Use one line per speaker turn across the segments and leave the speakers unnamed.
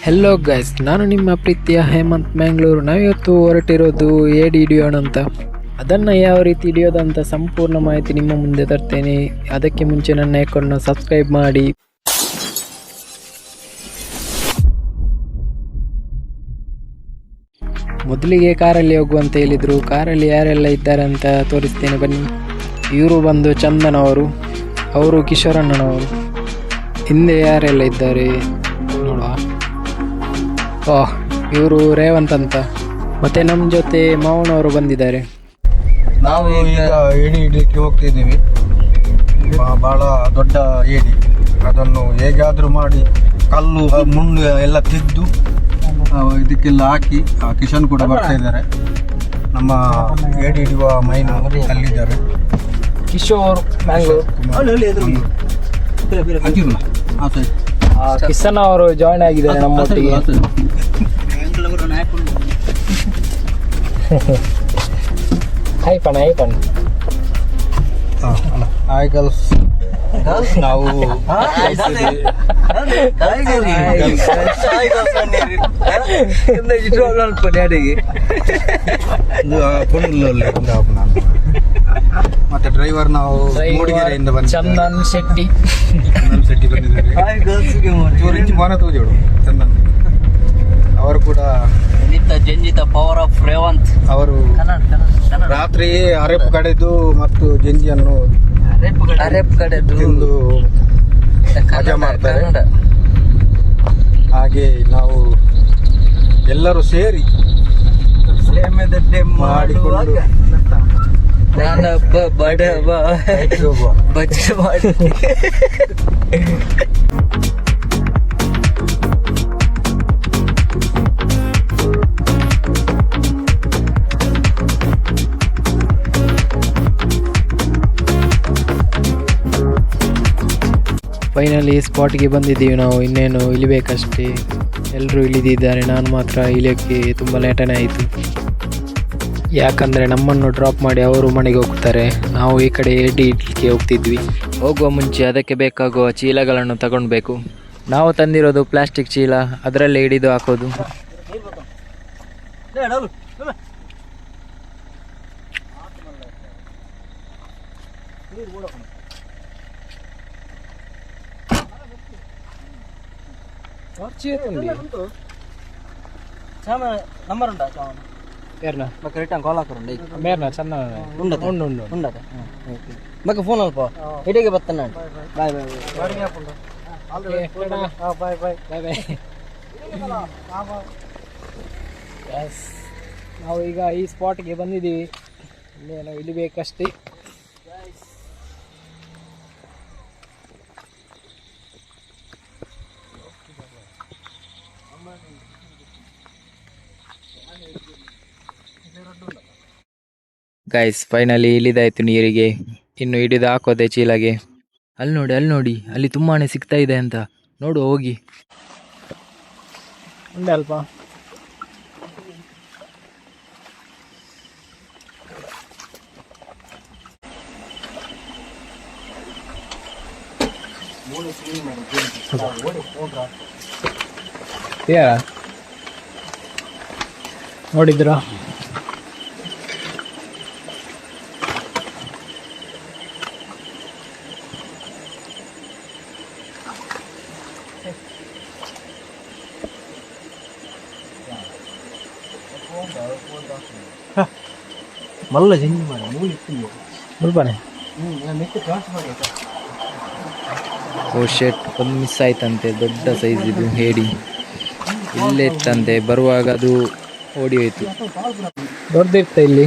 Hello guys, ನಾನು ನಿಮ್ಮ ಪ್ರೀತಿಯ ಹೇಮಂತ್ ಮ್ಯಾಂಗ್ಳೂರು. ನಾವಿವತ್ತು ಹೊರಟಿರೋದು ಏಡಿ ಹಿಡಿಯೋಣ ಅಂತ. ಅದನ್ನು ಯಾವ ರೀತಿ ಹಿಡಿಯೋದಂತ ಸಂಪೂರ್ಣ ಮಾಹಿತಿ ನಿಮ್ಮ ಮುಂದೆ ತರ್ತೇನೆ. ಅದಕ್ಕೆ ಮುಂಚೆ ನನ್ನ ಅಕೌಂಟ್ನ ಸಬ್ಸ್ಕ್ರೈಬ್ ಮಾಡಿ. ಮೊದಲಿಗೆ ಕಾರಲ್ಲಿ ಹೋಗುವಂತ ಹೇಳಿದರು. ಕಾರಲ್ಲಿ ಯಾರೆಲ್ಲ ಇದ್ದಾರೆ ಅಂತ ತೋರಿಸ್ತೇನೆ ಬನ್ನಿ. ಇವರು ಬಂದು ಚಂದನ್ ಅವರು ಕಿಶೋರಣ್ಣನವರು. ಹಿಂದೆ ಯಾರೆಲ್ಲ ಇದ್ದಾರೆ ನೋಡುವ. ಇವರು ರೇವಂತ್ ಅಂತ, ಮತ್ತೆ ನಮ್ಮ ಜೊತೆ ಮಾವನವರು ಬಂದಿದ್ದಾರೆ.
ನಾವು ಈಗ ಏಡಿ ಹಿಡಿಲಿಕ್ಕೆ ಹೋಗ್ತಿದ್ದೀವಿ. ಬಹಳ ದೊಡ್ಡ ಏಡಿ, ಅದನ್ನು ಹೇಗಾದರೂ ಮಾಡಿ ಕಲ್ಲು ಮುಳ್ಳು ಎಲ್ಲ ತೆಗೆದು ಇದಕ್ಕೆಲ್ಲ ಹಾಕಿ. ಕಿಶನ್ ಕೂಡ ಬರ್ತಾ ಇದ್ದಾರೆ. ನಮ್ಮ ಏಡಿ ಹಿಡಿಯುವ ಮೈನ್ ಅಲ್ಲಿದ್ದಾರೆ.
ಕಿಶೋರ್ ಕಿಶನ್ ಅವರು ಜಾಯ್ನ್ ಆಗಿದ್ದಾರೆ ನಮ್ಮೊಟ್ಟಿಗೆ.
Hi girls. ನಾವು ಮತ್ತೆ ಡ್ರೈವರ್ ನಾವು ಮೂಡಿಗೆರೆಯಿಂದ ಬಂದ
ಚಂದನ್ ಶೆಟ್ಟಿ
ಬಂದಿದ್ದಾರೆ. ಚಂದನ್ ಅವರು ಕೂಡ
ಜಂಜಿತ ಪವರ್ ಆಫ್ ರೇವಂತ್
ಅವರು ರಾತ್ರಿ ಅರೆಪ್ ಕಡೆದು ಮತ್ತು ಜಂಜಿಯನ್ನು ತಿಂದು ಮಜಾ ಮಾಡ್ತಾರೆ. ಹಾಗೆ ನಾವು ಎಲ್ಲರೂ ಸೇರಿ ಮಾಡಿಕೊಂಡು
ಬಜೆ ಮಾಡಿ
ಫೈನಲಿ ಸ್ಪಾಟ್ಗೆ ಬಂದಿದ್ದೀವಿ ನಾವು. ಇನ್ನೇನು ಇಳಿಬೇಕಷ್ಟೇ. ಎಲ್ಲರೂ ಇಳಿದಿದ್ದಾರೆ, ನಾನು ಮಾತ್ರ ಇಳಿಯೋಕ್ಕೆ ತುಂಬ ಲೇಟನೇ ಆಯಿತು. ಯಾಕಂದರೆ ನಮ್ಮನ್ನು ಡ್ರಾಪ್ ಮಾಡಿ ಅವರು ಮನೆಗೆ ಹೋಗ್ತಾರೆ. ನಾವು ಈ ಕಡೆ ಏಡಿ ಹಿಡ್ಲಿಕ್ಕೆ ಹೋಗ್ತಿದ್ವಿ. ಹೋಗುವ ಮುಂಚೆ ಅದಕ್ಕೆ ಬೇಕಾಗುವ ಚೀಲಗಳನ್ನು ತಗೊಳ್ಬೇಕು. ನಾವು ತಂದಿರೋದು ಪ್ಲಾಸ್ಟಿಕ್ ಚೀಲ, ಅದರಲ್ಲೇ ಹಿಡಿದು ಹಾಕೋದು.
ನಂಬರ್ ಉಂಟಾ
పేరునా
మాకు రిటర్న్ కాల్ ఆకరండి
మేరనా చందన
ఉండదు
ఉండు
ఉండదు మాకు ఫోన్ అಲ್ಪ ఇడిಗೆ ಬರ್ತಾನೆ. ಬಾಯ್ ಬಾಯ್
ಬಾಯ್ ಬಾಯ್ ಬಾಯ್ ಬಾಯ್. ಎಸ್, ನಾವು ಈಗ ಈ ಸ್ಪಾಟ್ಗೆ ಬಂದಿದ್ದೀವಿ. ಇನ್ನೇನು ಇಳಿಬೇಕಷ್ಟೇ. ಗೈಸ್, ಫೈನಲಿ ಇಳಿದಾಯ್ತು ನೀರಿಗೆ. ಇನ್ನು ಹಿಡಿದು ಹಾಕೋದೆ ಚೀಲಗೆ. ಅಲ್ಲಿ ನೋಡಿ ಅಲ್ಲಿ ತುಂಬಾ ಸಿಗ್ತಾ ಇದೆ ಅಂತ ನೋಡು, ಹೋಗಿ ಉಂಡೆ ಅಲ್ಪ. ನೋಡಿದ್ರಾ?
ಮಲ್ಲ ಜಿಂಗಿ ಮಾಡ ಮುಲ್ಬಾನೆ
ಓ ಶೆಟ್, ಒಂದು ಮಿಸ್ ಆಯ್ತಂತೆ. ದೊಡ್ಡ ಸೈಜ್ ಇದು ಏಡಿ. ಇಲ್ಲೇ ಇತ್ತಂತೆ, ಬರುವಾಗ ಅದು ಓಡಿ ಹೋಯ್ತು. ದೊಡ್ಡದಿರ್ತ ಇಲ್ಲಿ.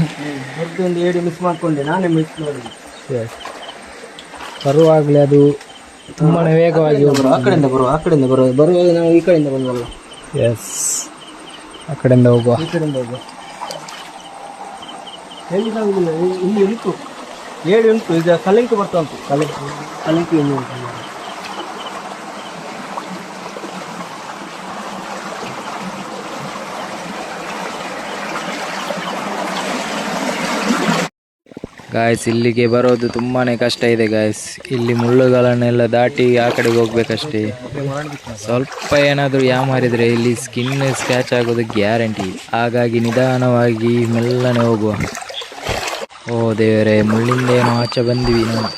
ದೊಡ್ಡದೊಂದು ಏಡಿ ಮಿಸ್ ಮಾಡ್ಕೊಂಡೆ, ನಾನೇ ಮಿಸ್ ಮಾಡಿದೆ.
ಬರುವಾಗಲೇ ಅದು ತುಂಬಾ ವೇಗವಾಗಿ
ಆ ಕಡೆಯಿಂದ ಬರುವಾಗ ನಾವು ಈ ಕಡೆಯಿಂದ ಬಂದವಲ್ಲ.
ಎಸ್, ಆ ಕಡೆಯಿಂದ ಹೋಗುವ.
ಎಲ್ಲಿ ಇಲ್ಲಿ ಉಂಟು ಏಡಿ ಉಂಟು. ಈಗ ಕಲಿಂಕು ಬರ್ತಾ ಉಂಟು. ಕಲಿಂಕು ಇನ್ನೂ ಉಂಟು.
ಗಾಯ್ಸ್ ಇಲ್ಲಿಗೆ ಬರೋದು ತುಂಬಾನೇ ಕಷ್ಟ ಇದೆ ಗಾಯ್ಸ್. ಇಲ್ಲಿ ಮುಳ್ಳುಗಳನ್ನೆಲ್ಲ ದಾಟಿ ಆ ಕಡೆಗೆ ಹೋಗ್ಬೇಕಷ್ಟೇ. ಸ್ವಲ್ಪ ಏನಾದರೂ ಯಾಮಾರಿದ್ರೆ ಇಲ್ಲಿ ಸ್ಕಿನ್ ಸ್ಕ್ರ್ಯಾಚ್ ಆಗೋದು ಗ್ಯಾರಂಟಿ. ಹಾಗಾಗಿ ನಿಧಾನವಾಗಿ ಮೆಲ್ಲನೆ ಹೋಗುವ. ಓ ದೇವರೇ, ಮುಳ್ಳಿಂದ ಏನೋ ಆಚೆ ಬಂದ್ವಿ ನಾವು.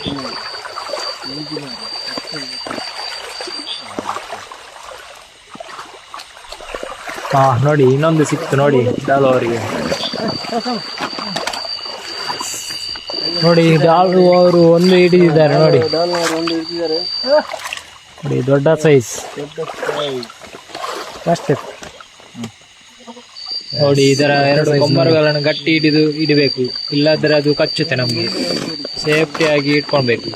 ಹಾ ನೋಡಿ, ಇನ್ನೊಂದು ಸಿಕ್ತು ನೋಡಿ ಡಾಲು ಅವರಿಗೆ. ನೋಡಿ ಡಾಲು ಅವರು ಒಂದು ಹಿಡಿದಿದ್ದಾರೆ ನೋಡಿ. ನೋಡಿ ದೊಡ್ಡ ಸೈಜ್ ಅಷ್ಟೇ. ನೋಡಿ ಇದರ ಎರಡು ಕೊಂಬರುಗಳನ್ನು ಗಟ್ಟಿ ಹಿಡಿಬೇಕು, ಇಲ್ಲಾದ್ರೆ ಅದು ಕಚ್ಚುತ್ತೆ. ನಮಗೆ ಸೇಫ್ಟಿಯಾಗಿ ಇಟ್ಕೊಳ್ಬೇಕು.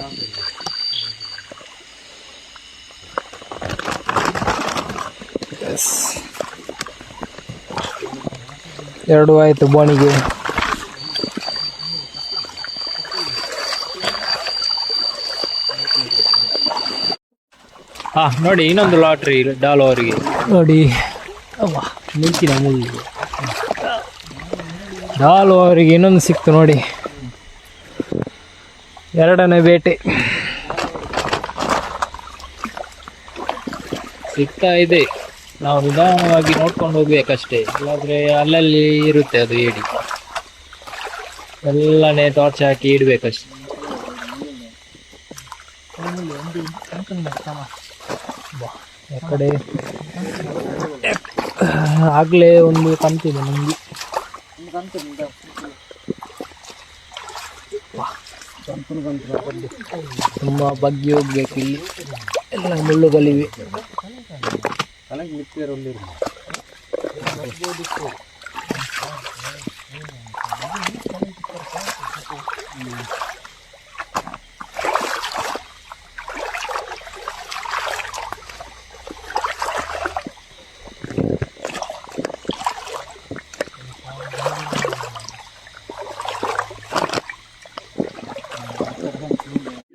ಎರಡು ಆಯ್ತು ಬೋಣಿಗೆ. ಹಾ ನೋಡಿ ಇನ್ನೊಂದು ಲಾಟ್ರಿ ಡಾಲು ಅವರಿಗೆ ನೋಡಿ. ಮಿಂಚಿನ ಮುಳ್ಳು ಡಾಲು ಅವರಿಗೆ ಇನ್ನೊಂದು ಸಿಕ್ತು ನೋಡಿ. ಎರಡನೇ ಬೇಟೆ ಸಿಗ್ತಾ ಇದೆ. ನಾವು ನಿಧಾನವಾಗಿ ನೋಡ್ಕೊಂಡು ಹೋಗ್ಬೇಕಷ್ಟೇ, ಇಲ್ಲಾದ್ರೆ ಅಲ್ಲಲ್ಲಿ ಇರುತ್ತೆ ಅದು ಏಡಿ. ಎಲ್ಲನೇ ಟಾರ್ಚ್ ಹಾಕಿ ಇಡ್ಬೇಕಷ್ಟೆ. ಆ ಕಡೆ ಆಗ್ಲೇ ಒಂದು ಕಂತಿದೆ ನಮ್ಗೆ. ತುಂಬಾ ಬಗ್ಗಿ ಹೋಗ್ಬೇಕು, ಇಲ್ಲಿ ಎಲ್ಲ ಮುಳ್ಳುಗಳಿವೆ.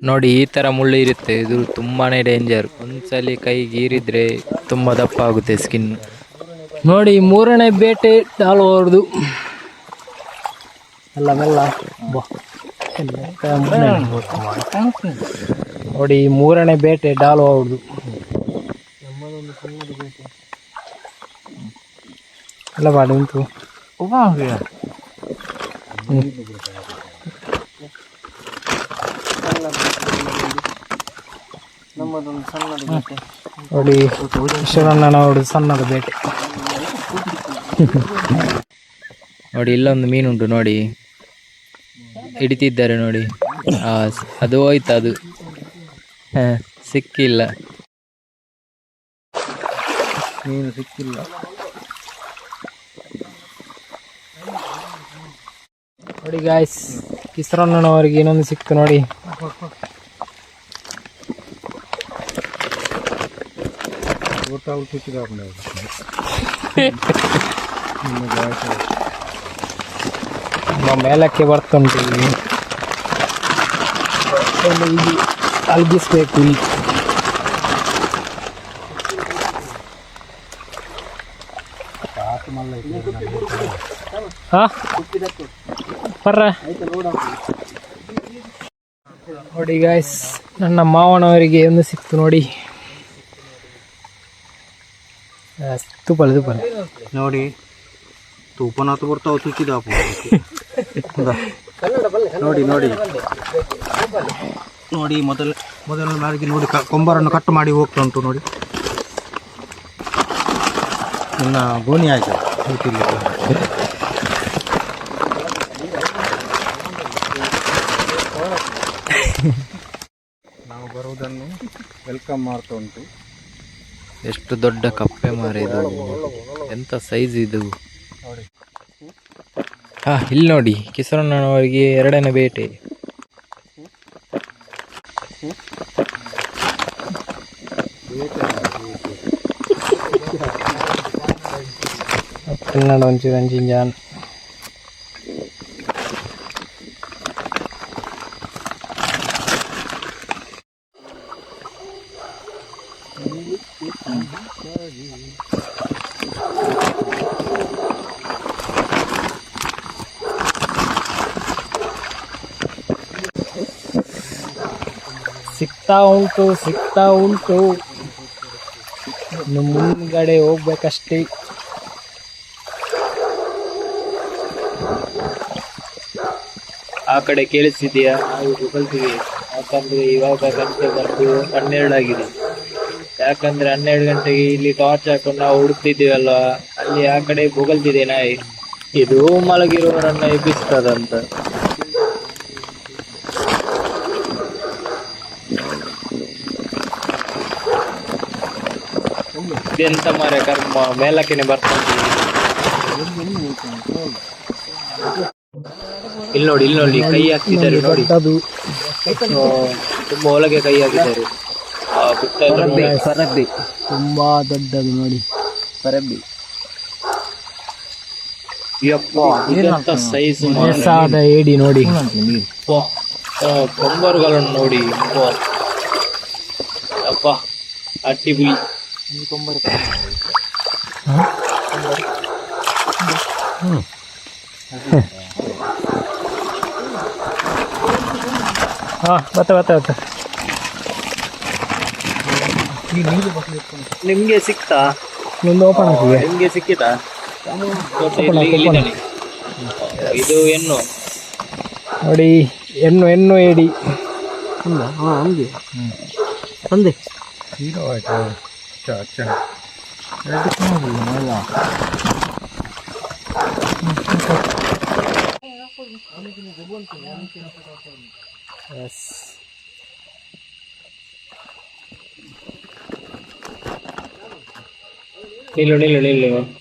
ನೋಡಿ ಈ ತರ ಮುಳ್ಳು ಇರುತ್ತೆ, ಇದು ತುಂಬಾನೇ ಡೇಂಜರ್. ಒಂದ್ಸಲಿ ಕೈ ಗೀರಿದ್ರೆ ತುಂಬಾ ದಪ್ಪ ಆಗುತ್ತೆ ಸ್ಕಿನ್.
ನೋಡಿ ಮೂರನೇ ಬೇಟೆ ಡಾಲು ಅವ್ರದ್ದು. ಎಲ್ಲ ಮೆಲ್ಲ ನೋಡಿ ಮೂರನೇ ಬೇಟೆ ಡಾಲು ಅವ್ರದ್ದು. ಎಲ್ಲ ಬಾಡಿ ಉಂಟು. ನೋಡಿ ಈಶ್ವರಣ್ಣನವರು ಸಣ್ಣದ ಬೇಟೆ.
ನೋಡಿ ಇಲ್ಲೊಂದು ಮೀನುಂಟು ನೋಡಿ, ಹಿಡಿತಿದ್ದಾರೆ ನೋಡಿ. ಅದು ಹೋಯ್ತು, ಅದು ಸಿಕ್ಕಿಲ್ಲ,
ಮೀನು ಸಿಕ್ಕಿಲ್ಲ.
ನೋಡಿ ಗಾಯ್ಸ್, ಕಿಸರಣ್ಣನವರಿಗೆ ಇನ್ನೊಂದು ಸಿಕ್ತು ನೋಡಿ. ಮೇಲಕ್ಕೆ ಬರ್ತುಂಟು, ಇಲ್ಲಿ ಅಲ್ಗಿಸ್ಬೇಕು. ಇಲ್ಲಿ ನೋಡಿ ಗಾಯ್ಸ್, ನನ್ನ ಮಾವನವರಿಗೆ ಒಂದು ಸಿಕ್ತು ನೋಡಿ. ತುಪ್ಪಲ್
ನೋಡಿ ತೂಪನಾತು ಬರ್ತಾವ ತುಕ್ಕಿದ. ನೋಡಿ ನೋಡಿ ನೋಡಿ ಮೊದಲ ಬಾರಿಗೆ ನೋಡಿ ಕೊಂಬರನ್ನು ಕಟ್ಟು ಮಾಡಿ ಹೋಗ್ತಾ ಉಂಟು ನೋಡಿ. ಇನ್ನು ಗೋಣಿ ಆಯ್ತು. ನಾವು ಬರುವುದನ್ನು ವೆಲ್ಕಮ್ ಮಾಡ್ತಾ ಉಂಟು.
ಎಷ್ಟು ದೊಡ್ಡ ಕಪ್ಪೆ ಮಾರ ಇದು, ಎಂತ ಸೈಜ್ ಇದು. ಇಲ್ಲಿ ನೋಡಿ ಕಿಸರಣ್ಣನವರಿಗೆ ಎರಡನೇ ಬೇಟೆ.
ಒಂಚೂರು ಅಂಜಿಂಜಾನ್.
ಸಿಗ್ತಾ ಉಂಟು ಇನ್ನು ಮುಂದ್ಗಡೆ ಹೋಗ್ಬೇಕಷ್ಟೇ. ಆ ಕಡೆ ಕೇಳಿಸ್ತಿದ್ಯಾ? ನಾವು ಕಲ್ತೀವಿ, ಯಾಕಂದ್ರೆ ಇವಾಗ ಗಂಟೆ ಬಂದು 12 ಆಗಿದೆ. ಯಾಕಂದ್ರೆ 12 ಗಂಟೆಗೆ ಇಲ್ಲಿ ಟಾರ್ಚ್ ಹಾಕೊಂಡು ನಾವು ಹುಡುಕ್ತಿದ್ದೀವಲ್ವಾ, ಅಲ್ಲಿ ಆ ಕಡೆ ಬೊಗಲ್ತಿದೆ ನಾಯಿ. ಇದು ಮಲಗಿರುವವರನ್ನ ಎಬ್ಬಿಸ್ತದಂತ. ಇದೆಂತ ಮಾರೆ ಕರ್ಮ, ಮೇಲಕ್ಕೆನೆ ಬರ್ತಾನೆ. ಇಲ್ಲಿ ನೋಡಿ ಕೈ ಹಾಕ್ತಿದ್ದಾರೆ ನೋಡಿ. ತುಂಬಾ ಒಳಗೆ ಕೈ ಹಾಕಿದ್ದಾರೆ.
ಪರಬ್ಬಿ ತುಂಬಾ ದೊಡ್ಡದು ನೋಡಿ, ಪರಬ್ಬಿ.
ಸೈಜ್ ಸಾದ ಏಡಿ ನೋಡಿ, ಕೊಂಬರುಗಳನ್ನು ನೋಡಿ. ಅಪ್ಪ ಅಟ್ಟಿಬುಲಿ. ಬತ್ತ ನಿಮ್ಗೆ ಸಿಕ್ತಾ? ನಿಮ್ದು ಓಪನ್ ಆಗ್ತದೆ. ನಿಮ್ಗೆ ಸಿಕ್ಕಿತಾ? ಇದು ಹೆಣ್ಣು ನೋಡಿ, ಹೆಣ್ಣು ಏಡಿ.
ಅಂದೆ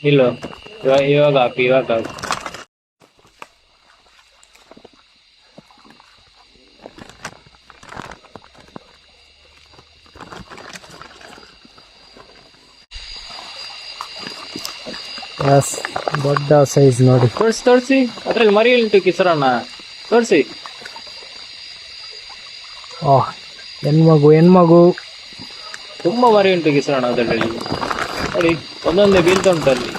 ನಿಲ್ಲು. ಇವಾಗ ಹಾಕಿ.
ದೊಡ್ಡ ಸೈಜ್ ನೋಡಿ.
ತೋರಿಸಿ ಅದ್ರಲ್ಲಿ ಮರಿ ಉಂಟು ಕಿಸರಣ್ಣ, ತೋರಿಸಿ.
ಹೆಣ್ಮಗು
ತುಂಬಾ ಮರಿ ಉಂಟು ಕಿಸರಣ್ಣ ಅದರಲ್ಲಿ ನೋಡಿ, ಒಂದೊಂದೇ ಬೀಳ್ತಾ ಉಂಟು ಅಲ್ಲಿ.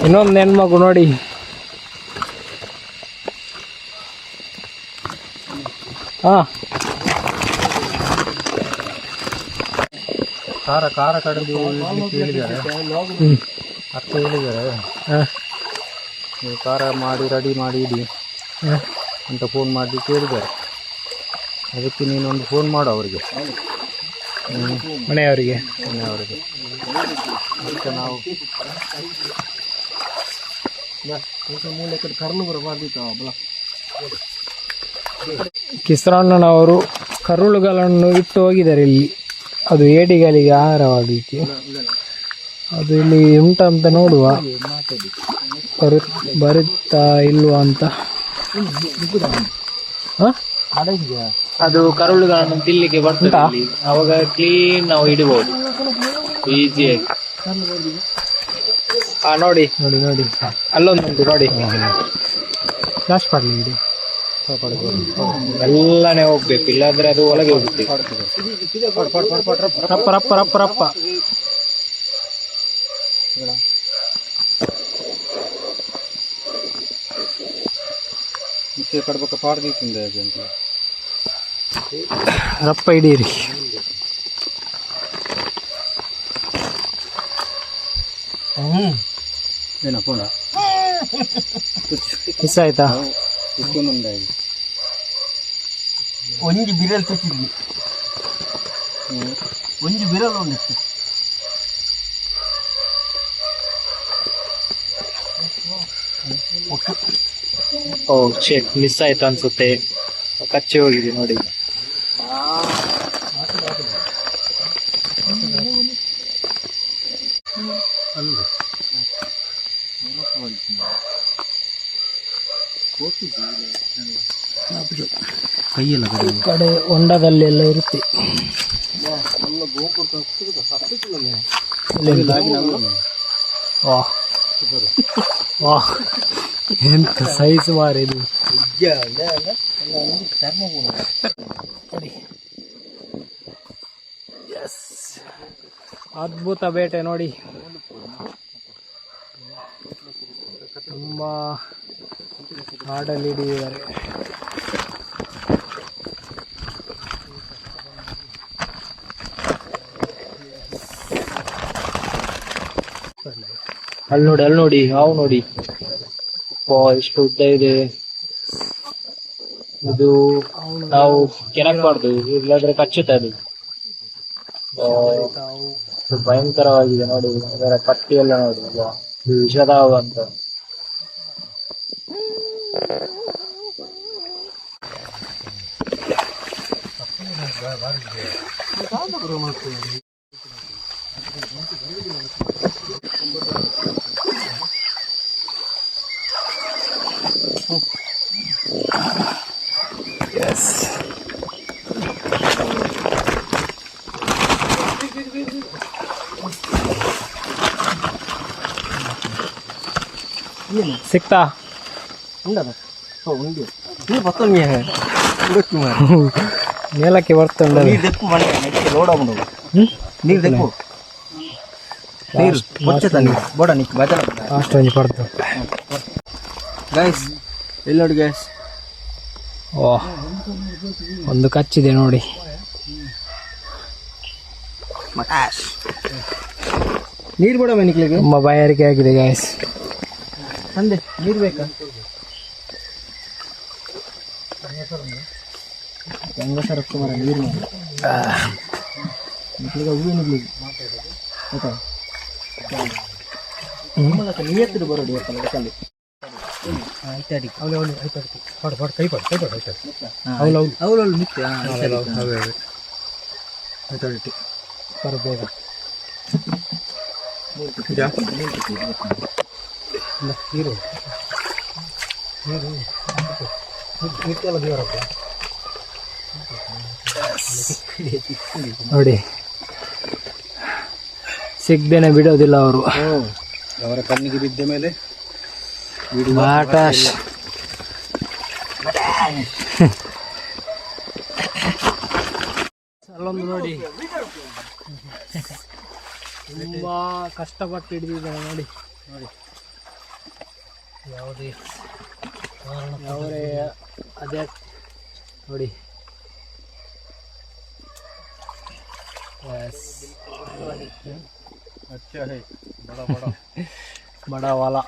ಇನ್ನೊಂದು ಹೆಣ್ಮಗು ನೋಡಿ.
ಕಾರ ಕಡೆದು ಹೇಳಿದ್ದಾರೆ, ಅರ್ಥ ಹೇಳಿದ್ದಾರೆ. ನೀವು ಕಾರ ಮಾಡಿ ರೆಡಿ ಮಾಡಿ ಇಡಿ ಅಂತ ಫೋನ್ ಮಾಡಿ ಕೇಳಿದ್ದಾರೆ. ಅದಕ್ಕೆ ನೀನೊಂದು ಫೋನ್ ಮಾಡು ಅವರಿಗೆ,
ಮನೆಯವರಿಗೆ.
ಅದಕ್ಕೆ ನಾವು
ಕಿಸರಣ್ಣನವರು ಕರುಳುಗಳನ್ನು ಇಟ್ಟು ಹೋಗಿದ್ದಾರೆ ಇಲ್ಲಿ. ಅದು ಏಡಿಗಳಿಗೆ ಆಹಾರವಾಗಲಿಕ್ಕೆ. ಅದು ಇಲ್ಲಿ ಉಂಟಂತ ನೋಡುವ, ಬರುತ್ತಾ ಇಲ್ವಾ ಅಂತ.
ಅದು ಕರುಳುಗಳನ್ನು ತಿನ್ಲಿಕ್ಕೆ ಬರ್ತದೆ, ಅವಾಗ ಕ್ಲೀನ್ ನಾವು ಇಡಬಹುದು ಈಸಿಯಾಗಿ.
ನೋಡಿ ಅಲ್ಲೊಂದುಂಟು ನೋಡಿ. ಫ್ಲಾಶ್ ಮಾಡಲಿ ಇಡಿ,
ಎಲ್ಲಾನೇ ಹೋಗ್ಬೇಕು, ಇಲ್ಲಾಂದ್ರೆ ಅದು ಒಳಗೆ ಹೋಗುತ್ತೆ.
ರಪ್ಪ
ಕಡ್ಬೇಕ ಪಾಡ್ದಿತ್ತಿಂದ
ರಪ್ಪ ಹಿಡೀರಿ.
ಏನಪ್ಪ
ಮಿಸ್ ಆಯ್ತಾ?
ಒಂಜಿ ಬಿರಲ್ ತುಚ್ಚಿದ್ವಿ, ಒಂಜಿ ಬಿರಲ್ ಒಂದಿತ್ತು.
ಮಿಸ್ ಆಯ್ತು ಅನ್ಸುತ್ತೆ, ಕಚ್ಚಿ ಹೋಗಿದೆ ನೋಡಿ.
ಕೈಯೆಲ್ಲ
ಕಡೆ ಹೊಂಡದಲ್ಲಿ ಎಲ್ಲ ಇರುತ್ತೆ. ಎಂತ ಸೈಜ್ ಮಾರಿದು. ಅದ್ಭುತ ಬೇಟೆ ನೋಡಿ.
ತುಂಬ ಕಾಡಲ್ಲಿ ಹಿಡಿದಿದ್ದಾರೆ. ಅಲ್ಲಿ ನೋಡಿ ಹಾವು ನೋಡಿ, ಎಷ್ಟು ಉದ್ದ ಇದೆ ಇದು. ನಾವು ಕೆಣಕಬಾರ್ದು, ಇಲ್ಲಾಂದ್ರೆ ಕಚ್ಚುತ್ತೆ ಅದು. ಭಯಂಕರವಾಗಿದೆ ನೋಡಿ, ಅದರ ಪಟ್ಟಿ ಎಲ್ಲ ನೋಡಿ, ಇದು ವಿಷದ ಹಾವು ಅಂತ. ಸಿಕ್ತಾ ಮೇಲಕ್ಕೆ ಬರ್ತುಂಡ
ನೀರು ತೆಕ್ಕು ಮನೆ ಲೋಡ ಉಂಡು ನೀರು ತೆಕ್ಕು ನೀರು ಮುಚ್ಚತ ನೀರು ಬೋಡ ನಿಕ್ಕು ಬದಲ
ಅಷ್ಟೊಂದು ಪಡ್ತು
ಗೈಸ್ ಇಲ್ಲಿ ನೋಡಿ ಗೈಸ್.
ಓಹ್, ಒಂದು ಕಚ್ಚಿದೆ ನೋಡಿ.
ನೀರು ಬೋಡ ಮನಿಕ್ಲಿಗೆ
ತುಂಬ ಬಾಯಾರಿಕೆ ಆಗಿದೆ ಗಾಯ್ಸ್.
ಅಂದೆ ನೀರು ಬೇಕಾ? ಹೆಂಗಸರ ಕುಮಾರ ನೀರು ಮಾಡಿ ಹೂವು ನಿಗ್ಲಿಗೆ ಆಯ್ತಾ? ನೀರು ಬರೋಡಿ ಕಲ್ಲಿ ಆಯ್ತಾಡಿ ಅವಳು ಆಯ್ತಾಡ್ತಿ ಪಡ್ ಪಡ್ ಕೈ ಪಡ್ ಆಯ್ತಾಡ್ತಿ ಅವಳು ಮಿತ್ತೆ ಆಯ್ತಾಡ್ತಿ ಬರ ಬೇಗ ನೀರು ನೀರು ದೇವರಪ್ಪ
ನೋಡಿ, ಸಿಗ್ದೇನೆ ಬಿಡೋದಿಲ್ಲ ಅವರು.
ಅವರ ಕಣ್ಣಿಗೆ ಬಿದ್ದ ಮೇಲೆ
ಮಾಟಾಶ್. ಅಲ್ಲೊಂದು ನೋಡಿ, ತುಂಬಾ ಕಷ್ಟಪಟ್ಟು ಹಿಡಿದಿದ್ದಾನೆ ನೋಡಿ. ಯಾವುದೇ ಅದೇ ನೋಡಿ.
अच्छा है, बड़ा बड़ा
बड़ा वाला.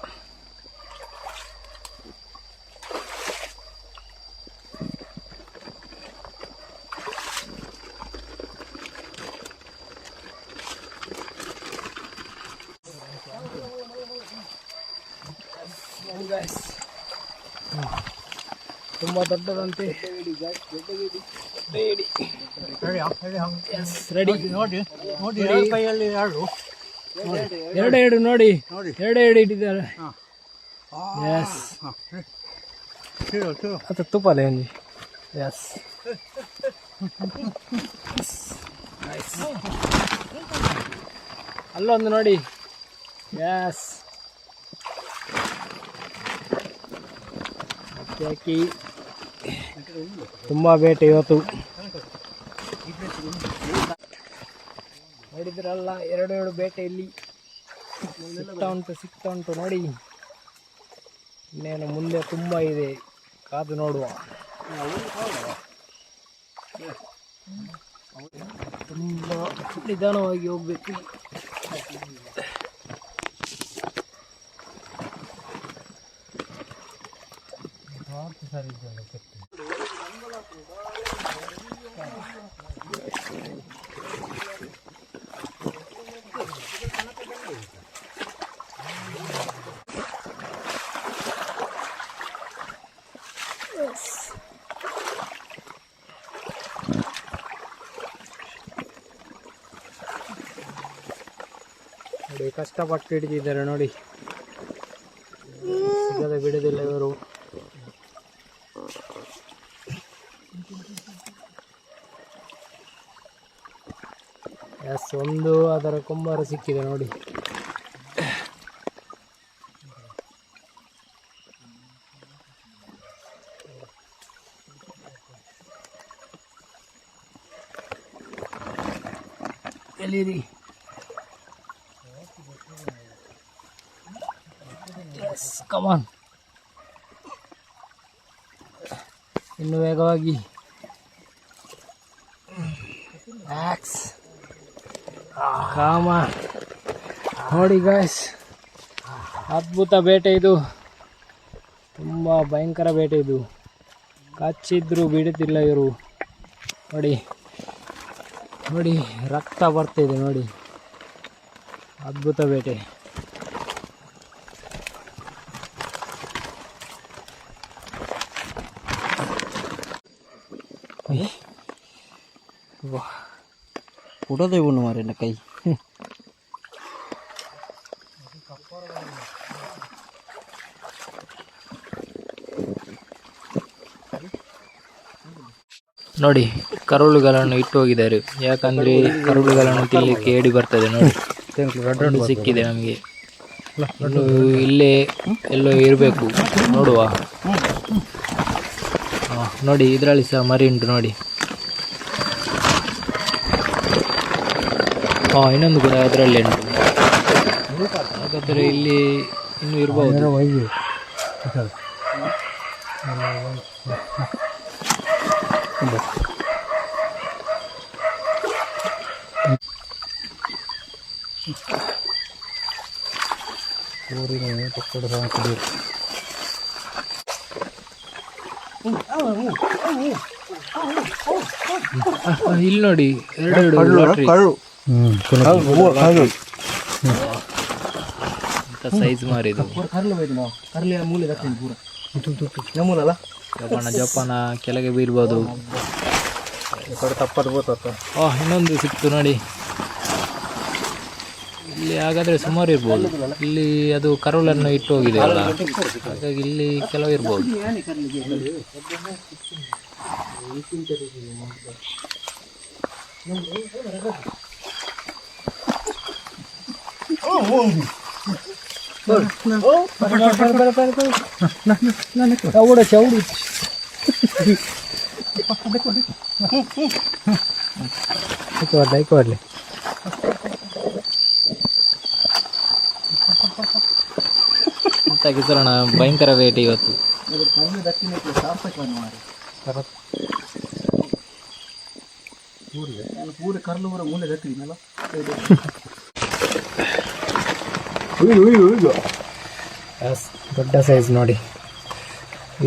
ತುಂಬಾ ದೊಡ್ಡದಂತೆ. ರೆಡಿ ನೋಡಿ, ಕೈಯಲ್ಲಿ ಎರಡು ನೋಡಿ, ಎರಡು ಇಟ್ಟಿದ್ದಾರೆ. ಅದು ತುಪ್ಪಲೆ ಒಂದು. ಎಸ್, ಅಲ್ಲೊಂದು ನೋಡಿ. ಎಸ್, ಹಾಕಿ ತುಂಬ ಬೇಟೆ ಇವತ್ತು. ನೋಡಿದ್ರಲ್ಲ, ಎರಡು ಬೇಟೆ ಇಲ್ಲಿ ಸಿಗ್ತಾ ಉಂಟು ನೋಡಿ. ಇನ್ನೇನು ಮುಂದೆ ತುಂಬ ಇದೆ, ಕಾದು ನೋಡುವ. ತುಂಬ ನಿಧಾನವಾಗಿ ಹೋಗ್ಬೇಕು. ನೋಡಿ, ಕಷ್ಟಪಟ್ಟು ಹಿಡಿದಿದ್ದಾರೆ ನೋಡಿ. ಸಿಗದೆ ಬಿಡೋದಿಲ್ಲ ಇವರು. ಎಸ್, ಒಂದು ಅದರ ಕೊಂಬಾರ ಸಿಕ್ಕಿದೆ ನೋಡಿ. ಎಲ್ಲಿರಿ? ಕಮಾನ್, ಇನ್ನು ವೇಗವಾಗಿ. ಕಮಾನ್. ನೋಡಿ ಗಾಯ್ಸ್, ಅದ್ಭುತ ಬೇಟೆ ಇದು, ತುಂಬ ಭಯಂಕರ ಬೇಟೆ ಇದು. ಕಚ್ಚಿದ್ರು ಬಿಡುತ್ತಿಲ್ಲ ಇವರು. ನೋಡಿ ನೋಡಿ, ರಕ್ತ ಬರ್ತಿದೆ ನೋಡಿ. ಅದ್ಭುತ ಬೇಟೆ.
ಉಡೋದೇ ಇವನು ಮಾರೇನ ಕೈ.
ನೋಡಿ, ಕರುಳುಗಳನ್ನು ಇಟ್ಟು ಹೋಗಿದ್ದಾರೆ. ಯಾಕಂದ್ರೆ ಕರುಳುಗಳನ್ನು ತಿನ್ನಲಿಕ್ಕೆ ಏಡಿ ಬರ್ತದೆ. ನೋಡಿ, ಸಿಕ್ಕಿದೆ ನಮಗೆ. ಇಲ್ಲೇ ಎಲ್ಲೋ ಇರಬೇಕು, ನೋಡುವ. ನೋಡಿ, ಇದರಲ್ಲಿ ಸಹ ಮರಿ ಉಂಟು ನೋಡಿ. ಇನ್ನೊಂದು ಕೂಡ ಅದರಲ್ಲಿ ಉಂಟು. ಹಾಗಾದರೆ ಇಲ್ಲಿ ಇನ್ನೂ ಇರಬಹುದು. ಇಲ್ಲಿ ನೋಡಿ, ಎರಡು ಲಾಟ್ರಿ ಸೈಜ್ ಮಾರಿದು. ಜಪಾನ ಕೆಳಗೆ ಬೀಳ್ಬೋದು. ಇನ್ನೊಂದು ಸಿಕ್ತು ನೋಡಿ ಇಲ್ಲಿ. ಹಾಗಾದ್ರೆ ಸುಮಾರು ಇರ್ಬೋದು. ಇಲ್ಲಿ ಅದು ಕರುಳನ್ನು ಇಟ್ಟು ಹೋಗಿದೆ ಅಲ್ಲ, ಹಾಗಾಗಿ ಇಲ್ಲಿ ಕೆಲವು ಇರ್ಬೋದು. ಕೊಡ್ಲಿ. ಅಂತ ಕಿಸರಣ ಭಯಂಕರ ವೇಟ್ ಇವತ್ತು. ದೊಡ್ಡ ಸೈಜ್ ನೋಡಿ.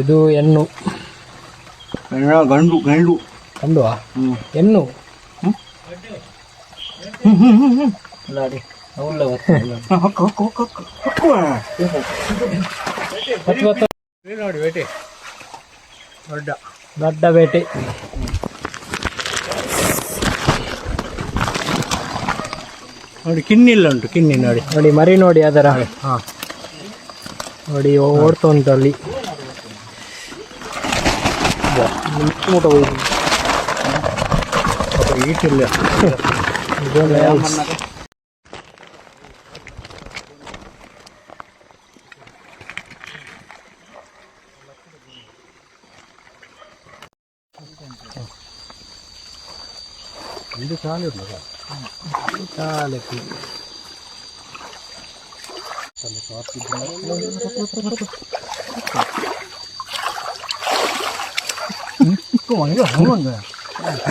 ಇದು ಹೆಣ್ಣು.
ಗಂಡು ಗಂಡು
ಗಂಡುವಾ? ಹೆಣ್ಣು ನೋಡಿ. ನೋಡಿ ಬೇಟೆ, ದೊಡ್ಡ ದೊಡ್ಡ ಬೇಟೆ.
ನೋಡಿ, ಕಿನ್ನಿಲ್ಲ ಉಂಟು, ಕಿನ್ನಿ ನೋಡಿ.
ನೋಡಿ ಮರಿ ನೋಡಿ ಅದರ. ನೋಡಿ ಓಡ್ತಾ ಉಂಟು ಅಲ್ಲಿ.
ಈಟಿಲ್ಲ. ಇದು ಚಾಲು ಚಾಲೆ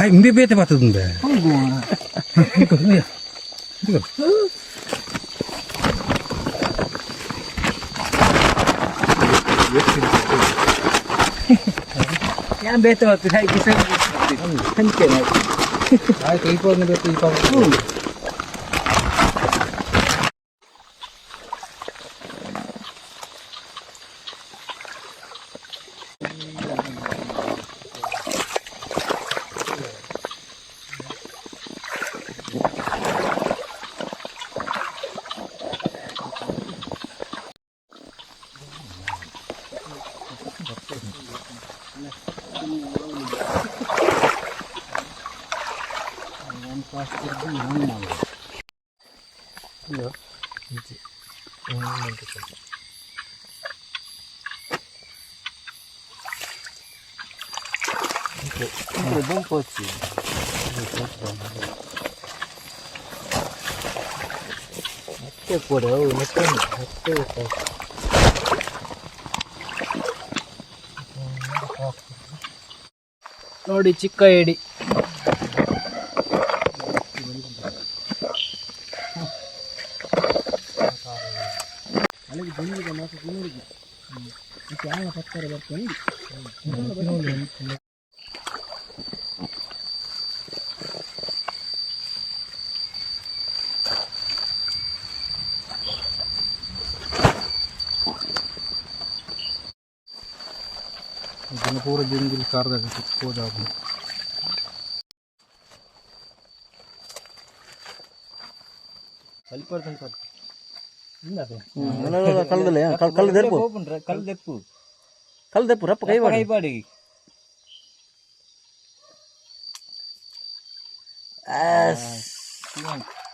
ಹಿಂದೆ ಬೇತೆ ಬರ್ತದೆ.
ഞാൻ ಬೇತೆ ಬರ್ತದೆ. ಆಯ್ತು, ಈ ಫೋನ್ ಬೇಕು, ಈ phone. Bom pote. Até por aí, não tem. ನೋಡಿ ಚಿಕ್ಕ ಏಡಿ.
ಇದನ್ನು ಪೂರ ಜಂಗಿಲ್ ಕಾರ್ದಾಗ ಸಿಕ್ಕೋದಾಗ ಕಲ್ದೆಪ್ಪು ರಪ್ಪ ಕೈವಾಡಿ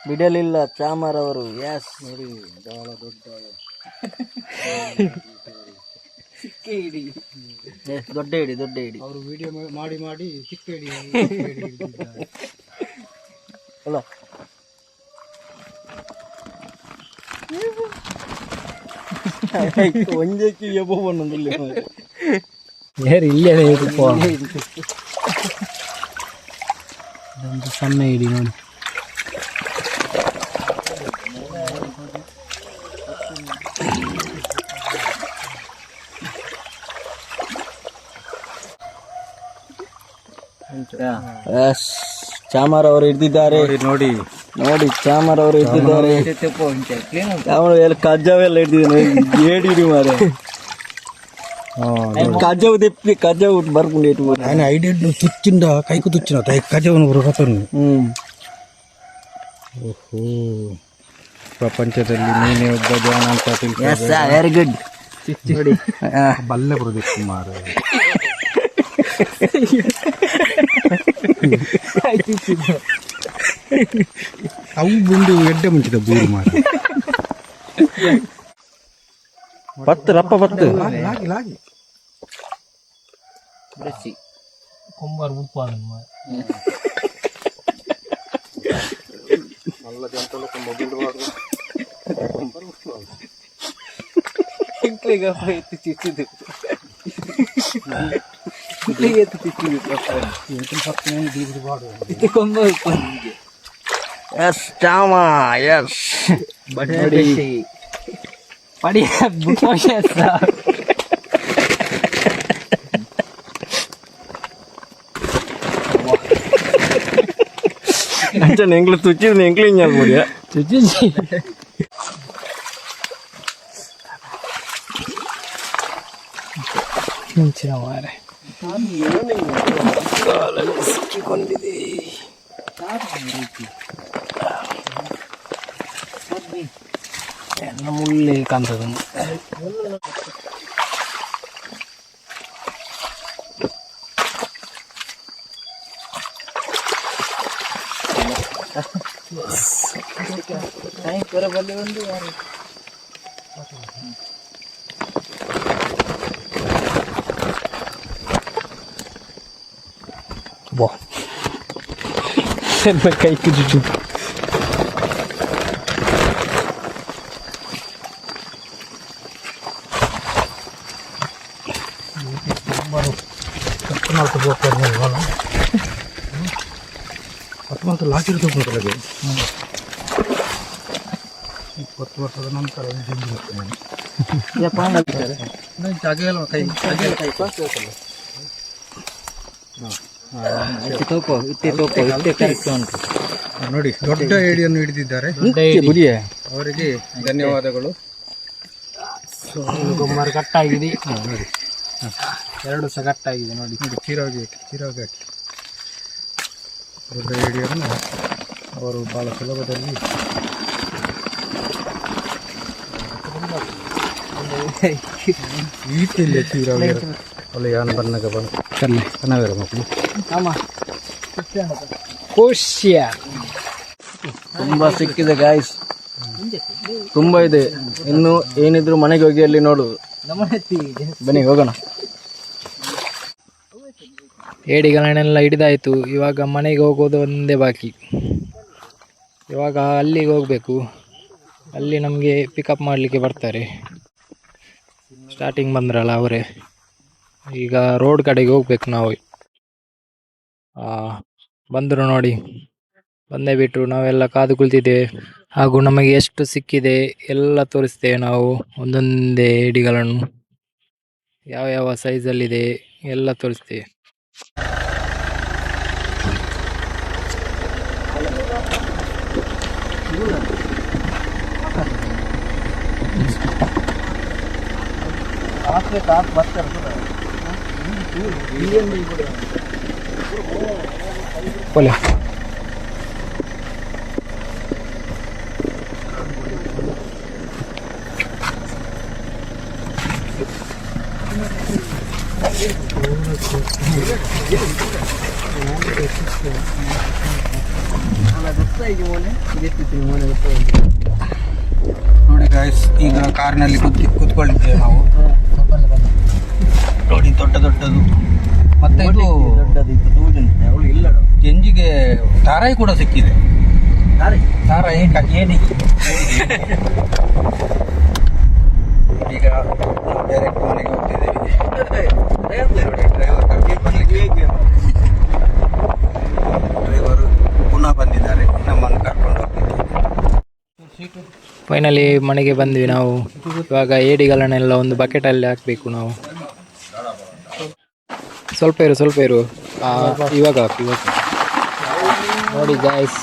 ಬಿಡಲಿಲ್ಲ ಚಾಮರ್ ಅವರು. ಎಸ್ ನೋಡಿ ಬಹಳ ದೊಡ್ಡ ದೊಡ್ಡ ಹಿಡಿ ಅವರು ವಿಡಿಯೋ ಮಾಡಿ ಚಿಕ್ಕ ಹಿಡಿ ಅಲ್ಲ ಒಂಜಕ್ಕೆ ಎಬ್ಬ ಬಂದಿಲ್ಲ
ಇಲ್ಲೇ ಒಂದು ಸಣ್ಣ ಹಿಡಿ ನೋಡಿ.
ಚಾಮರ್ ಅವರು ಹಿಡಿದಿದ್ದಾರೆ ನೋಡಿ ಚಾಮರ್ ಅವರು ಹಿಡಿದಿದ್ದಾರೆ. ಕಜ್ಜಾವೆಲ್ಲ ಹಿಡಿದಿದ್ದಾನೆ ಏಡಿ ಮಾರೆ ಕಜ್ಜಾವು ತೆಪ್ಪಿ ಕಜ್ಜಾವು ಬರ್ಕೊಂಡು ಇಟ್ಟು ఆయన ఐడెంట్ తుచ్చిండ కైకు తుచ్చిన కజ్జావును ಬರಕತ್ತನು. ಓಹೋ ಪ್ರಪಂಚದಲ್ಲಿ ನೀನೇ ಒಬ್ಬ ಜಾಣ ಅಂತ ತಿಳ್ಕೊಂಡು ವೆರಿ ಗುಡ್ ನೋಡಿ ಬಲ್ಲೆ ಪ್ರದೀಪ್ ಕುಮಾರ್ ಅವು ಗುಂಡು ಎಡ್ಡೆ ಮುಂಚಿದ ಬೂರು ಮಾರ ಪತ್ತು ರಪ್ಪ ಪತ್ತು ಲಾಗಿ
ಕೊಂಬಾರು ಉತ್ಪಾದನೆ ಮಾಡಿ
ಎಸ್ ಚಾಮ ಎಸ್
ಪಡಿ
ಅಂಚನೆ ಎಂಗ್ಲು ತುಚ್ಚಿದ್ ಎಂಗ್ಲು ಹಿಂಗೆ ಮುಡಿಯ
ಚುಚ್ಚಿ ಮುಂಚಿನ ಮಾರೆ ಸಿಕ್ಕಿಕೊಂಡಿದೆ. ಎಲ್ಲ ಮುಳ್ಳೆ ಕಾಣ್ತದ. ಕೈ ಕುದಿತು.
ಹತ್ತೊಂಬತ್ತು ಲಾಕಿರ್ ತಗೊಂಡ್ರೆ 20 ವರ್ಷದ ನಂತರ ನೋಡಿ ದೊಡ್ಡ ಏಡಿಯನ್ನು ಹಿಡಿದಿದ್ದಾರೆ. ಅವರಿಗೆ ಧನ್ಯವಾದಗಳು.
ಗೊಮ್ಮರು ಕಟ್ಟಾಗಿದೆ ನೋಡಿ, ಎರಡು ಸಹ ಕಟ್ಟಾಗಿದೆ ನೋಡಿ.
ಚೀರಾಗಿ ಹಾಕಿ ದೊಡ್ಡ ಏಡಿಯನ್ನು ಅವರು ಭಾಳ ಸುಲಭದಲ್ಲಿ ಈತಿಲ್ಲ ಚೀರಾಗಿ ಒಳ್ಳೆ ಯಾನ್ ಬನ್ನಗ ಬಂದು ಚೆನ್ನಾಗಿರೋ ಮಕ್ಕಳು
ಖುಷಿಯ
ತುಂಬ ಸಿಕ್ಕಿದೆ ಗಾಯ್ಸ್, ತುಂಬ ಇದೆ. ಇನ್ನು ಏನಿದ್ರು ಮನೆಗೆ ಹೋಗಿ ಅಲ್ಲಿ ನೋಡುದು. ಬನ್ನಿ ಹೋಗೋಣ.
ಏಡಿಗಳನ್ನೆಲ್ಲ ಹಿಡಿದಾಯಿತು. ಇವಾಗ ಮನೆಗೆ ಹೋಗೋದು ಒಂದೇ ಬಾಕಿ. ಇವಾಗ ಅಲ್ಲಿಗೆ ಹೋಗಬೇಕು. ಅಲ್ಲಿ ನಮಗೆ ಪಿಕಪ್ ಮಾಡಲಿಕ್ಕೆ ಬರ್ತಾರೆ. ಸ್ಟಾರ್ಟಿಂಗ್ ಬಂದ್ರಲ್ಲ ಅವರೇ. ಈಗ ರೋಡ್ ಕಡೆಗೆ ಹೋಗ್ಬೇಕು ನಾವು. ಬಂದರು ನೋಡಿ, ಬಂದೇ ಬಿಟ್ಟರು. ನಾವೆಲ್ಲ ಕಾದು ಕುಳಿತಿದ್ದೇವೆ ಹಾಗೂ ನಮಗೆ ಎಷ್ಟು ಸಿಕ್ಕಿದೆ ಎಲ್ಲ ತೋರಿಸ್ತೇವೆ ನಾವು. ಒಂದೊಂದೇ ಏಡಿಗಳನ್ನು ಯಾವ ಯಾವ ಸೈಜಲ್ಲಿದೆ ಎಲ್ಲ ತೋರಿಸ್ತೇವೆ. ಒಲೆ
ನೋಡಿ ಗಾಯ್ಸ್, ಈಗ ಕಾರ್ನಲ್ಲಿ ಕೂತ್ಕೊಂಡಿದ್ದೇವೆ ನಾವು. ನೋಡಿ ದೊಡ್ಡ ದೊಡ್ಡದು, ಮತ್ತೆ ಇದು ಜಂಜಿಗೆ ತಾರಾಯಿ ಕೂಡ ಸಿಕ್ಕಿದೆ. ತಾರಾಯಿ ಏಡಿ. ಈಗ ಡೈರೆಕ್ಟ್ ಮನೆಗೆ ಹೋಗ್ತಿದ್ದೇವೆ. ಡ್ರೈವರು ಪುನಃ ಬಂದಿದ್ದಾರೆ, ನಮ್ಮನ್ನು ಕರ್ಕೊಂಡು ಹೋಗ್ತಿದ್ದಾರೆ.
ಫೈನಲಿ ಮನೆಗೆ ಬಂದ್ವಿ ನಾವು. ಇವಾಗ ಏಡಿಗಳನ್ನೆಲ್ಲ ಒಂದು ಬಕೆಟಲ್ಲಿ ಹಾಕಬೇಕು ನಾವು. ಸ್ವಲ್ಪ ಇರು. ಇವಾಗ ನೋಡಿ ಗಾಯ್ಸ್,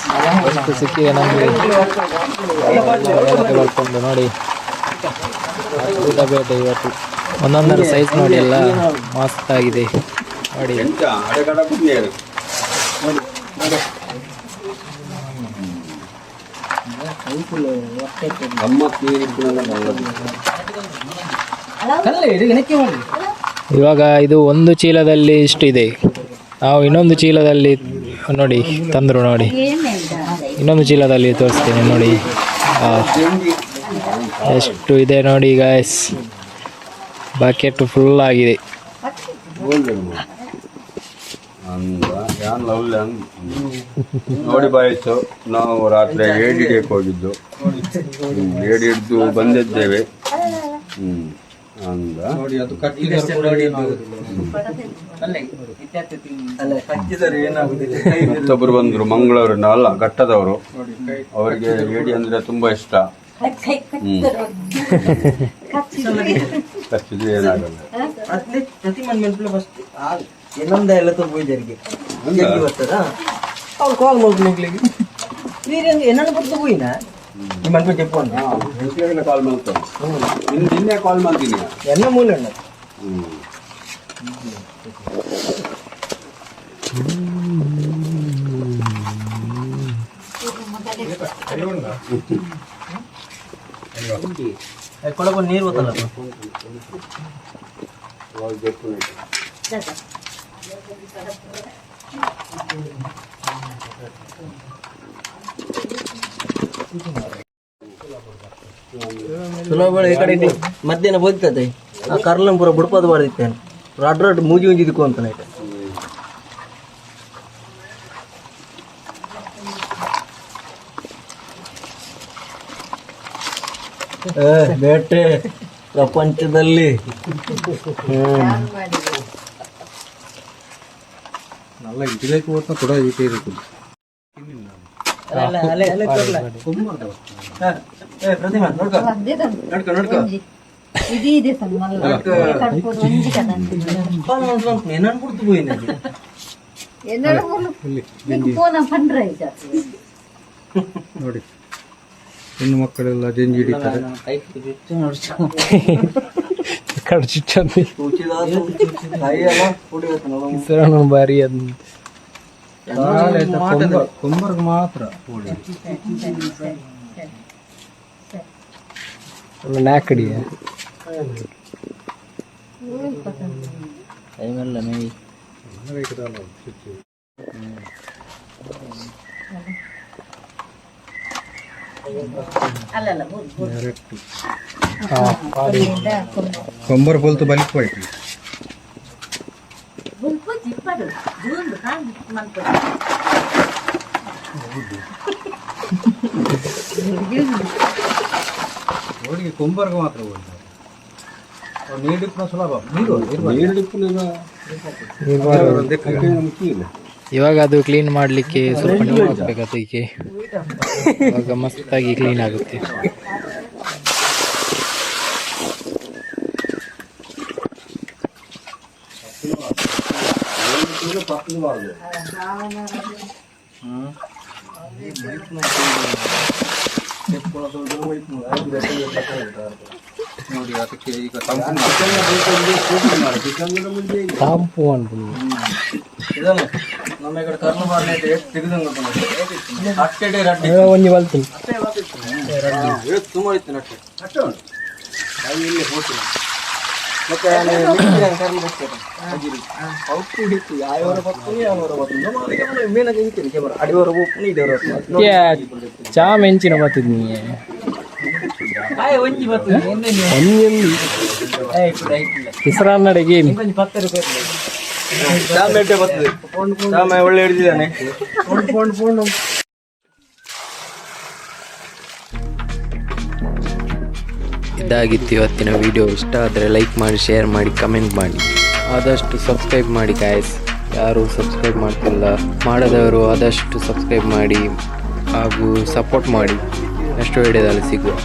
ಎಷ್ಟು ಸಿಕ್ಕಿದೆ ನಮಗೆ. ಬರ್ಕೊಂಡು ನೋಡಿ, ಅದ್ಭುತ ಬೇಟೆ ಇವತ್ತು. ಒಂದೊಂದರ ಸೈಜ್ ನೋಡಿ, ಎಲ್ಲ ಮಸ್ತ್ ಆಗಿದೆ ನೋಡಿ. ಇವಾಗ ಇದು ಒಂದು ಚೀಲದಲ್ಲಿ ಇಷ್ಟಿದೆ. ನಾವು ಇನ್ನೊಂದು ಚೀಲದಲ್ಲಿ ನೋಡಿ ತಂದರು ನೋಡಿ, ಇನ್ನೊಂದು ಚೀಲದಲ್ಲಿ ತೋರಿಸ್ತೇನೆ ನೋಡಿ. ಎಷ್ಟು ಇದೆ ನೋಡಿ ಗಾಯ್ಸ್, ಬಕೆಟ್ ಫುಲ್ ಆಗಿದೆ.
ನೋಡಿ ಬಾಯ್ಸು, ನಾವು ರಾತ್ರಿ ಏಡಿ ಹಿಡಿಯಕ್ಕೆ ಹೋಗಿದ್ದು. ಏಡಿ ಹಿಡಿದು ಬಂದಿದ್ದೇವೆ.
ನೋಡಿ ಅದು
ಮತ್ತೊಬ್ಬರು ಬಂದ್ರು, ಮಂಗಳೂರಿನ ಅಲ್ಲ ಘಟ್ಟದವರು. ಅವರಿಗೆ ಏಡಿ ಅಂದ್ರೆ ತುಂಬಾ ಇಷ್ಟ. ಕಚ್ಚಿದ್ರೆ ಏನಾಗಲ್ಲ. ಕಾಲ್ ಮಾಡ್ತಾನೆ, ನಿನ್ನೆ ಕಾಲ್ ಮಾಡ್ತೀನಿ.
ಕೊಳಕು ನೀರು ಗೊತ್ತಲ್ಲ. ಸುಲಭ ಈ ಕಡೆ ಮಧ್ಯಾಹ್ನ ಬೋಗ್ತದೆ. ಆ ಕರ್ಲಂ ಪೂರ ಬುಡ್ಪದ ಬಾರ್ದಿತ್ತೇನೆ, ರಡ್ ಮೂಜಿ ಉಂಜಿದಕ್ಕೂ ಅಂತಾನೆ. ಬೇಟೆ ಪ್ರಪಂಚದಲ್ಲಿ
ನಲ್ಲ ಇಡಬೇಕು ಅಂತ ಕೂಡ ಈಟೆ ಇರುತ್ತೆ. ನೋಡಿ ಹೆಣ್ಣು ಮಕ್ಕಳೆಲ್ಲ ಜಂಜಿ ಹಿಡಿತಾರೆ.
ಬಾರಿ
ಕೊಂಬರ್ಗ ಮಾತ್ರ
ನಾಕಡಿ
ಕೊಂಬರ್ ಬೋಲ್ತು ಬಲಿಕ್ ಹೋಯ್ತು. ನೋಡಿ ಕೊಂಬರ್ಗ ಮಾತ್ರ ಹೋಯ್ತು. ನೀಡಿಪ್ಪನ ಸುಲಭ ನೀರು
ಇವಾಗ ಅದು ಕ್ಲೀನ್ ಮಾಡಲಿಕ್ಕೆ ಸ್ವಲ್ಪ ನೀರು ಹಾಕ್ಬೇಕು ಅದಕ್ಕೆ, ಇವಾಗ ಮಸ್ತಾಗಿ ಕ್ಲೀನ್ ಆಗುತ್ತೆ.
ನೋಡಿ ಅದಕ್ಕೆ ಈಗ
ತಾಂಪು ಅನ್ಬೋದು.
ಇದನ್ನು ನಮ್ಮ ಈ ಕಡೆ ಕರ್ನ ಬಾರ್ನೆ ತೆಗೆದಂಗೆ ಅಟ್ಟೆ ರಡ್ಡಿ
ಒಂಜಿ ಬಲ್ತೀನಿ
ತುಂಬ ಇತ್ತು ನಟ್ಟೆ ಅಟ್ಟೆ ಉಂಟು ಇಲ್ಲಿ ಹೋಗ್ತೀನಿ ಮತ್ತೆ ಔಟು ಹಿಟ್ಟು ಯಾವರ ಬರ್ತದೆ ಯಾವರ ಬರ್ತದೆ ಮೇನಾಗಿ ಹಿಂತೀನಿ ಕ್ಯಾಮರಾ ಅಡಿವರ ಹೋಗ್ತೀನಿ ಇಡವರ
ಚಾ ಮೆಂಚಿನ ಬತ್ತಿದ್ನಿ
ಒಂಜಿ ಬರ್ತದೆ
ಹೆಸರನ್ನಡೆಗೆ
ಚಾ ಮೆಟ್ಟೆ ಬರ್ತದೆ ಚಾ ಒಳ್ಳೆ ಹಿಡಿದಿದ್ದಾನೆ.
ಇದಾಗಿತ್ತು ಇವತ್ತಿನ ವಿಡಿಯೋ. ಇಷ್ಟ ಆದರೆ ಲೈಕ್ ಮಾಡಿ, ಶೇರ್ ಮಾಡಿ, ಕಮೆಂಟ್ ಮಾಡಿ, ಆದಷ್ಟು ಸಬ್ಸ್ಕ್ರೈಬ್ ಮಾಡಿ ಗಾಯ್ಸ್. ಯಾರು ಸಬ್ಸ್ಕ್ರೈಬ್ ಮಾಡ್ತಿಲ್ಲ, ಮಾಡದವರು ಆದಷ್ಟು ಸಬ್ಸ್ಕ್ರೈಬ್ ಮಾಡಿ ಹಾಗೂ ಸಪೋರ್ಟ್ ಮಾಡಿ. ನೆಕ್ಸ್ಟ್ ವಿಡಿಯೋದಲ್ಲಿ ಸಿಗುವ.